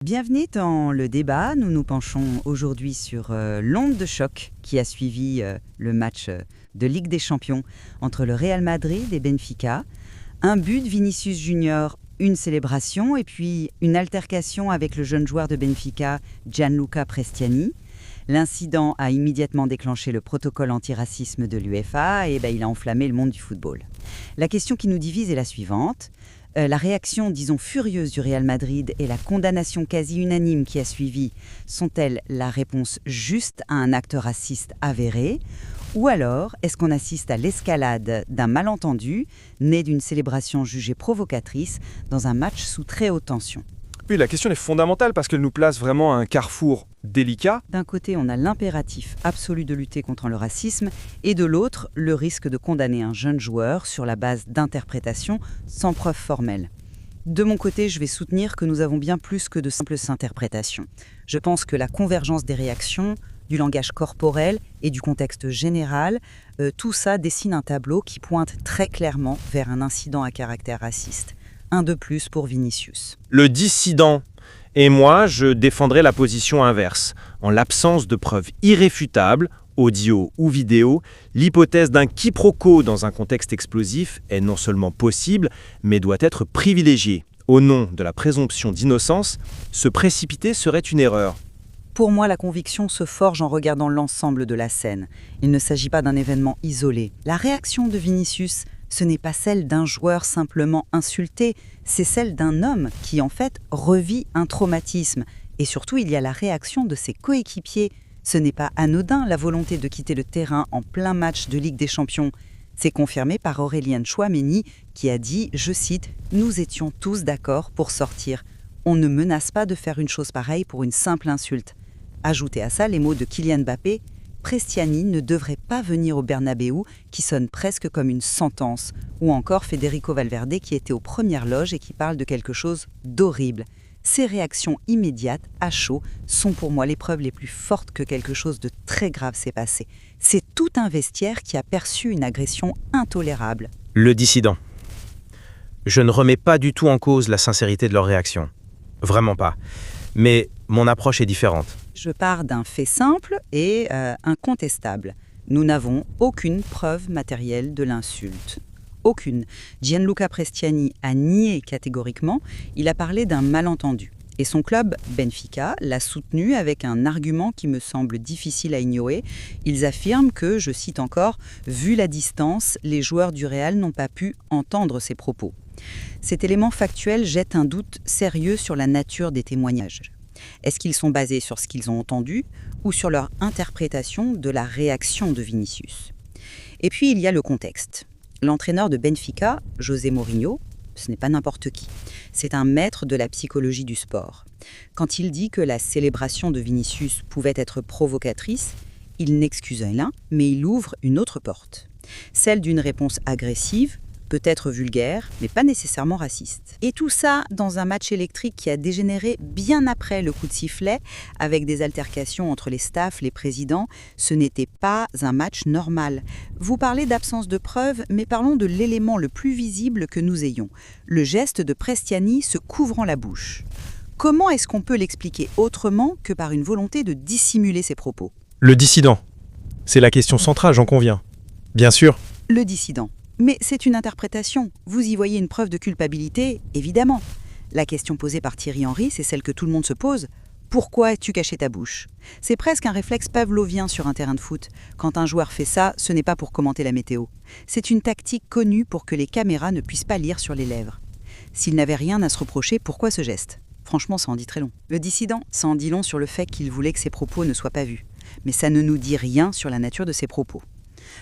Bienvenue dans le débat. Nous nous penchons aujourd'hui sur l'onde de choc qui a suivi le match de Ligue des Champions entre le Real Madrid et Benfica. Un but de Vinicius Junior, une célébration et puis une altercation avec le jeune joueur de Benfica, Gianluca Prestiani. L'incident a immédiatement déclenché le protocole antiracisme de l'UEFA et il a enflammé le monde du football. La question qui nous divise est la suivante. La réaction, disons, furieuse du Real Madrid et la condamnation quasi unanime qui a suivi sont-elles la réponse juste à un acte raciste avéré? Ou alors, est-ce qu'on assiste à l'escalade d'un malentendu né d'une célébration jugée provocatrice dans un match sous très haute tension? Oui, la question est fondamentale parce qu'elle nous place vraiment à un carrefour délicat. D'un côté, on a l'impératif absolu de lutter contre le racisme et de l'autre, le risque de condamner un jeune joueur sur la base d'interprétations sans preuve formelle. De mon côté, je vais soutenir que nous avons bien plus que de simples interprétations. Je pense que la convergence des réactions, du langage corporel et du contexte général, tout ça dessine un tableau qui pointe très clairement vers un incident à caractère raciste. Un de plus pour Vinicius. Le dissident et moi, je défendrai la position inverse. En l'absence de preuves irréfutables, audio ou vidéo, l'hypothèse d'un quiproquo dans un contexte explosif est non seulement possible, mais doit être privilégiée. Au nom de la présomption d'innocence, se précipiter serait une erreur. Pour moi, la conviction se forge en regardant l'ensemble de la scène. Il ne s'agit pas d'un événement isolé. La réaction de Vinicius, ce n'est pas celle d'un joueur simplement insulté, c'est celle d'un homme qui, en fait, revit un traumatisme. Et surtout, il y a la réaction de ses coéquipiers. Ce n'est pas anodin, la volonté de quitter le terrain en plein match de Ligue des Champions. C'est confirmé par Aurélien Tchouaméni qui a dit, je cite, « Nous étions tous d'accord pour sortir. On ne menace pas de faire une chose pareille pour une simple insulte. » Ajoutez à ça les mots de Kylian Mbappé, Prestiani ne devrait pas venir au Bernabéu, qui sonne presque comme une sentence, ou encore Federico Valverde qui était aux premières loges et qui parle de quelque chose d'horrible. Ces réactions immédiates, à chaud, sont pour moi les preuves les plus fortes que quelque chose de très grave s'est passé. C'est tout un vestiaire qui a perçu une agression intolérable. Le dissident. Je ne remets pas du tout en cause la sincérité de leur réaction. Vraiment pas. Mais mon approche est différente. Je pars d'un fait simple et incontestable. Nous n'avons aucune preuve matérielle de l'insulte. Aucune. Gianluca Prestiani a nié catégoriquement, il a parlé d'un malentendu. Et son club, Benfica, l'a soutenu avec un argument qui me semble difficile à ignorer. Ils affirment que, je cite encore, « vu la distance, les joueurs du Real n'ont pas pu entendre ses propos ». Cet élément factuel jette un doute sérieux sur la nature des témoignages. Est-ce qu'ils sont basés sur ce qu'ils ont entendu ou sur leur interprétation de la réaction de Vinicius? Et puis il y a le contexte. L'entraîneur de Benfica, José Mourinho, ce n'est pas n'importe qui. C'est un maître de la psychologie du sport. Quand il dit que la célébration de Vinicius pouvait être provocatrice, il n'excuse rien, mais il ouvre une autre porte. Celle d'une réponse agressive, peut-être vulgaire, mais pas nécessairement raciste. Et tout ça dans un match électrique qui a dégénéré bien après le coup de sifflet, avec des altercations entre les staffs, les présidents. Ce n'était pas un match normal. Vous parlez d'absence de preuves, mais parlons de l'élément le plus visible que nous ayons. Le geste de Prestiani se couvrant la bouche. Comment est-ce qu'on peut l'expliquer autrement que par une volonté de dissimuler ses propos? Le dissident. C'est la question centrale, j'en conviens. Bien sûr. Le dissident. Mais c'est une interprétation. Vous y voyez une preuve de culpabilité, évidemment. La question posée par Thierry Henry, c'est celle que tout le monde se pose. Pourquoi as-tu caché ta bouche? C'est presque un réflexe pavlovien sur un terrain de foot. Quand un joueur fait ça, ce n'est pas pour commenter la météo. C'est une tactique connue pour que les caméras ne puissent pas lire sur les lèvres. S'il n'avait rien à se reprocher, pourquoi ce geste? Franchement, ça en dit très long. Le dissident, ça en dit long sur le fait qu'il voulait que ses propos ne soient pas vus. Mais ça ne nous dit rien sur la nature de ses propos.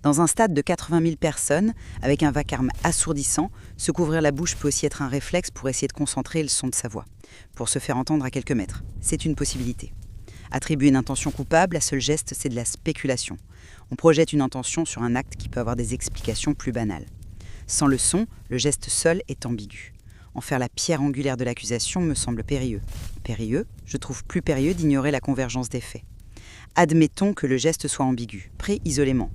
Dans un stade de 80 000 personnes, avec un vacarme assourdissant, se couvrir la bouche peut aussi être un réflexe pour essayer de concentrer le son de sa voix, pour se faire entendre à quelques mètres. C'est une possibilité. Attribuer une intention coupable à seul geste, c'est de la spéculation. On projette une intention sur un acte qui peut avoir des explications plus banales. Sans le son, le geste seul est ambigu. En faire la pierre angulaire de l'accusation me semble périlleux. Périlleux, je trouve plus périlleux d'ignorer la convergence des faits. Admettons que le geste soit ambigu, pris isolément.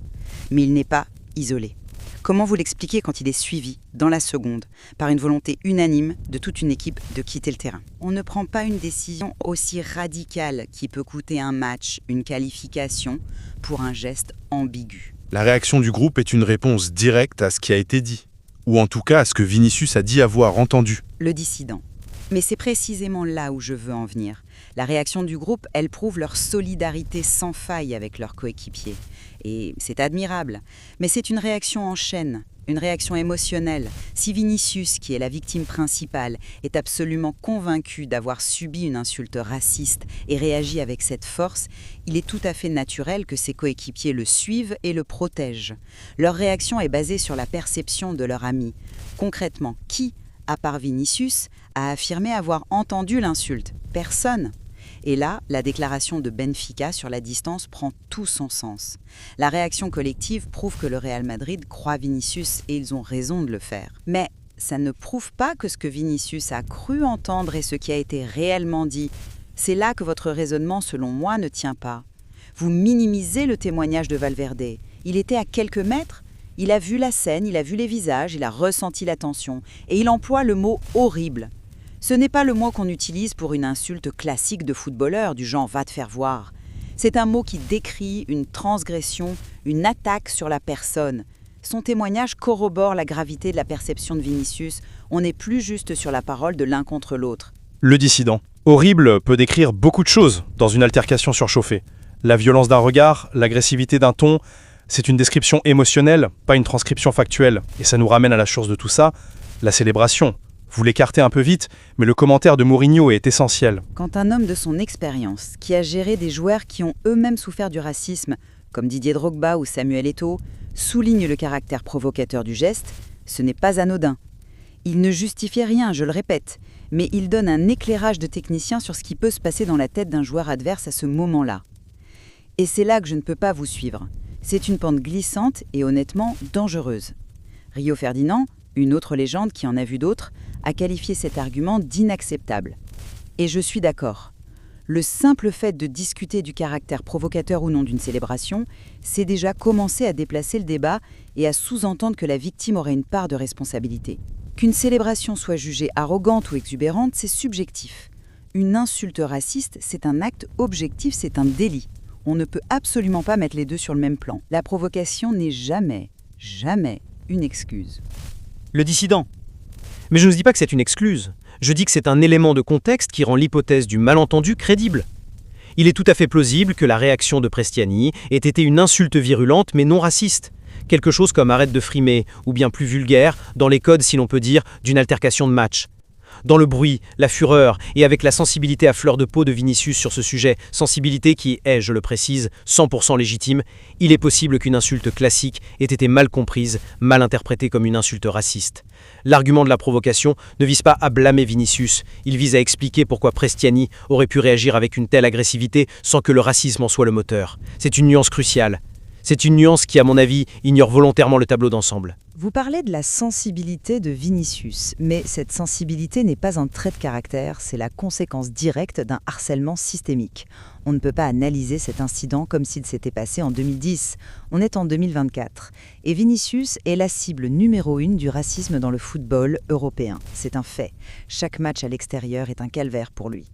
Mais il n'est pas isolé. Comment vous l'expliquez quand il est suivi, dans la seconde, par une volonté unanime de toute une équipe de quitter le terrain? On ne prend pas une décision aussi radicale qui peut coûter un match, une qualification, pour un geste ambigu. La réaction du groupe est une réponse directe à ce qui a été dit, ou en tout cas à ce que Vinicius a dit avoir entendu. Le dissident. Mais c'est précisément là où je veux en venir. La réaction du groupe, elle prouve leur solidarité sans faille avec leurs coéquipiers. Et c'est admirable. Mais c'est une réaction en chaîne, une réaction émotionnelle. Si Vinicius, qui est la victime principale, est absolument convaincu d'avoir subi une insulte raciste et réagit avec cette force, il est tout à fait naturel que ses coéquipiers le suivent et le protègent. Leur réaction est basée sur la perception de leur ami. Concrètement, qui, à part Vinicius, a affirmé avoir entendu l'insulte? Personne. Et là, la déclaration de Benfica sur la distance prend tout son sens. La réaction collective prouve que le Real Madrid croit Vinicius et ils ont raison de le faire. Mais ça ne prouve pas que ce que Vinicius a cru entendre est ce qui a été réellement dit. C'est là que votre raisonnement, selon moi, ne tient pas. Vous minimisez le témoignage de Valverde. Il était à quelques mètres. Il a vu la scène, il a vu les visages, il a ressenti la tension. Et il emploie le mot « horrible ». Ce n'est pas le mot qu'on utilise pour une insulte classique de footballeur, du genre « va te faire voir ». C'est un mot qui décrit une transgression, une attaque sur la personne. Son témoignage corrobore la gravité de la perception de Vinicius. On n'est plus juste sur la parole de l'un contre l'autre. Le dissident. Horrible peut décrire beaucoup de choses dans une altercation surchauffée. La violence d'un regard, l'agressivité d'un ton, c'est une description émotionnelle, pas une transcription factuelle. Et ça nous ramène à la source de tout ça, la célébration. Vous l'écartez un peu vite, mais le commentaire de Mourinho est essentiel. Quand un homme de son expérience, qui a géré des joueurs qui ont eux-mêmes souffert du racisme, comme Didier Drogba ou Samuel Eto'o, souligne le caractère provocateur du geste, ce n'est pas anodin. Il ne justifie rien, je le répète, mais il donne un éclairage de technicien sur ce qui peut se passer dans la tête d'un joueur adverse à ce moment-là. Et c'est là que je ne peux pas vous suivre. C'est une pente glissante et honnêtement dangereuse. Rio Ferdinand, une autre légende qui en a vu d'autres, a qualifié cet argument d'inacceptable. Et je suis d'accord. Le simple fait de discuter du caractère provocateur ou non d'une célébration, c'est déjà commencer à déplacer le débat et à sous-entendre que la victime aurait une part de responsabilité. Qu'une célébration soit jugée arrogante ou exubérante, c'est subjectif. Une insulte raciste, c'est un acte objectif, c'est un délit. On ne peut absolument pas mettre les deux sur le même plan. La provocation n'est jamais une excuse. Le dissident. Mais je ne dis pas que c'est une excuse. Je dis que c'est un élément de contexte qui rend l'hypothèse du malentendu crédible. Il est tout à fait plausible que la réaction de Prestiani ait été une insulte virulente mais non raciste. Quelque chose comme arrête de frimer, ou bien plus vulgaire, dans les codes, si l'on peut dire, d'une altercation de match. Dans le bruit, la fureur, et avec la sensibilité à fleur de peau de Vinicius sur ce sujet, sensibilité qui est, je le précise, 100% légitime, il est possible qu'une insulte classique ait été mal comprise, mal interprétée comme une insulte raciste. L'argument de la provocation ne vise pas à blâmer Vinicius, il vise à expliquer pourquoi Prestiani aurait pu réagir avec une telle agressivité sans que le racisme en soit le moteur. C'est une nuance cruciale. C'est une nuance qui, à mon avis, ignore volontairement le tableau d'ensemble. Vous parlez de la sensibilité de Vinicius, mais cette sensibilité n'est pas un trait de caractère, c'est la conséquence directe d'un harcèlement systémique. On ne peut pas analyser cet incident comme s'il s'était passé en 2010. On est en 2024. Et Vinicius est la cible numéro 1 du racisme dans le football européen. C'est un fait. Chaque match à l'extérieur est un calvaire pour lui.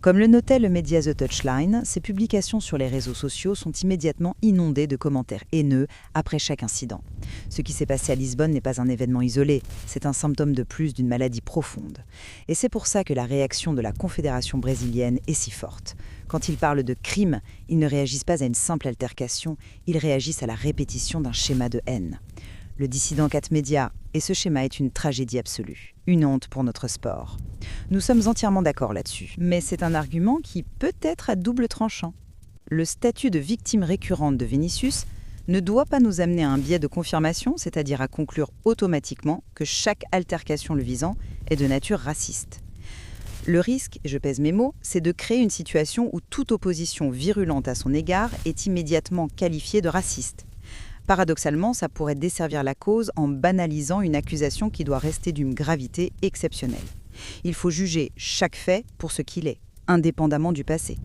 Comme le notait le média The Touchline, ses publications sur les réseaux sociaux sont immédiatement inondées de commentaires haineux après chaque incident. Ce qui s'est passé à Lisbonne n'est pas un événement isolé, c'est un symptôme de plus d'une maladie profonde. Et c'est pour ça que la réaction de la Confédération brésilienne est si forte. Quand ils parlent de crime, ils ne réagissent pas à une simple altercation, ils réagissent à la répétition d'un schéma de haine. Le dissident 4 Média, et ce schéma est une tragédie absolue, une honte pour notre sport. Nous sommes entièrement d'accord là-dessus, mais c'est un argument qui peut être à double tranchant. Le statut de victime récurrente de Vinicius ne doit pas nous amener à un biais de confirmation, c'est-à-dire à conclure automatiquement que chaque altercation le visant est de nature raciste. Le risque, et je pèse mes mots, c'est de créer une situation où toute opposition virulente à son égard est immédiatement qualifiée de raciste. Paradoxalement, ça pourrait desservir la cause en banalisant une accusation qui doit rester d'une gravité exceptionnelle. Il faut juger chaque fait pour ce qu'il est, indépendamment du passé.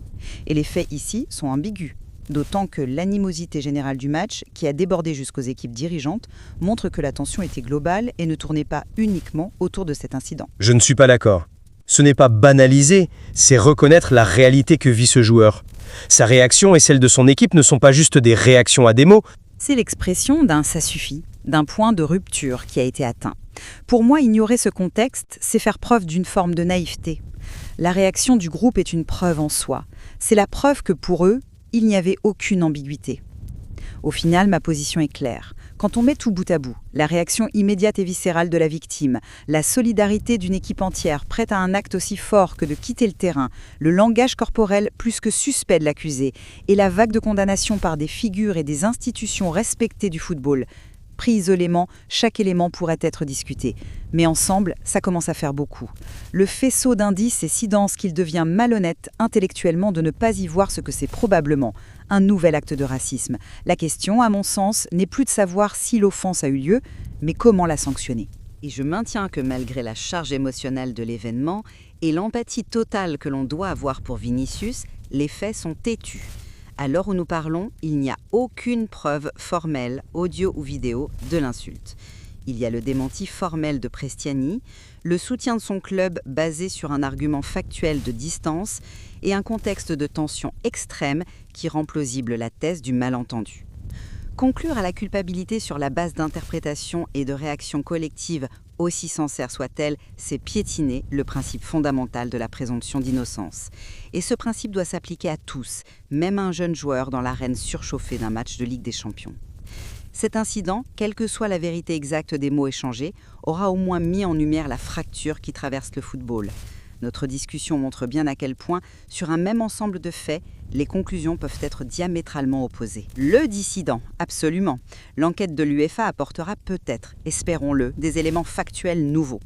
Et les faits ici sont ambigus. D'autant que l'animosité générale du match, qui a débordé jusqu'aux équipes dirigeantes, montre que la tension était globale et ne tournait pas uniquement autour de cet incident. Je ne suis pas d'accord. Ce n'est pas banaliser, c'est reconnaître la réalité que vit ce joueur. Sa réaction et celle de son équipe ne sont pas juste des réactions à des mots. C'est l'expression d'un « ça suffit », d'un point de rupture qui a été atteint. Pour moi, ignorer ce contexte, c'est faire preuve d'une forme de naïveté. La réaction du groupe est une preuve en soi. C'est la preuve que pour eux, il n'y avait aucune ambiguïté. Au final, ma position est claire. Quand on met tout bout à bout, la réaction immédiate et viscérale de la victime, la solidarité d'une équipe entière prête à un acte aussi fort que de quitter le terrain, le langage corporel plus que suspect de l'accusé, et la vague de condamnation par des figures et des institutions respectées du football, pris isolément, chaque élément pourrait être discuté. Mais ensemble, ça commence à faire beaucoup. Le faisceau d'indices est si dense qu'il devient malhonnête intellectuellement de ne pas y voir ce que c'est probablement un nouvel acte de racisme. La question, à mon sens, n'est plus de savoir si l'offense a eu lieu, mais comment la sanctionner. Et je maintiens que malgré la charge émotionnelle de l'événement et l'empathie totale que l'on doit avoir pour Vinicius, les faits sont têtus. À l'heure où nous parlons, il n'y a aucune preuve formelle, audio ou vidéo, de l'insulte. Il y a le démenti formel de Prestiani, le soutien de son club basé sur un argument factuel de distance et un contexte de tension extrême qui rend plausible la thèse du malentendu. Conclure à la culpabilité sur la base d'interprétations et de réactions collectives, aussi sincères soient-elles, c'est piétiner le principe fondamental de la présomption d'innocence. Et ce principe doit s'appliquer à tous, même à un jeune joueur dans l'arène surchauffée d'un match de Ligue des Champions. Cet incident, quelle que soit la vérité exacte des mots échangés, aura au moins mis en lumière la fracture qui traverse le football. Notre discussion montre bien à quel point, sur un même ensemble de faits, les conclusions peuvent être diamétralement opposées. Le dissident, absolument. L'enquête de l'UEFA apportera peut-être, espérons-le, des éléments factuels nouveaux.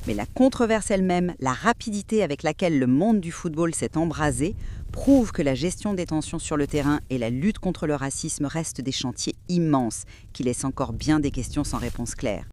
Mais la controverse elle-même, la rapidité avec laquelle le monde du football s'est embrasé, prouve que la gestion des tensions sur le terrain et la lutte contre le racisme restent des chantiers immenses qui laissent encore bien des questions sans réponse claire.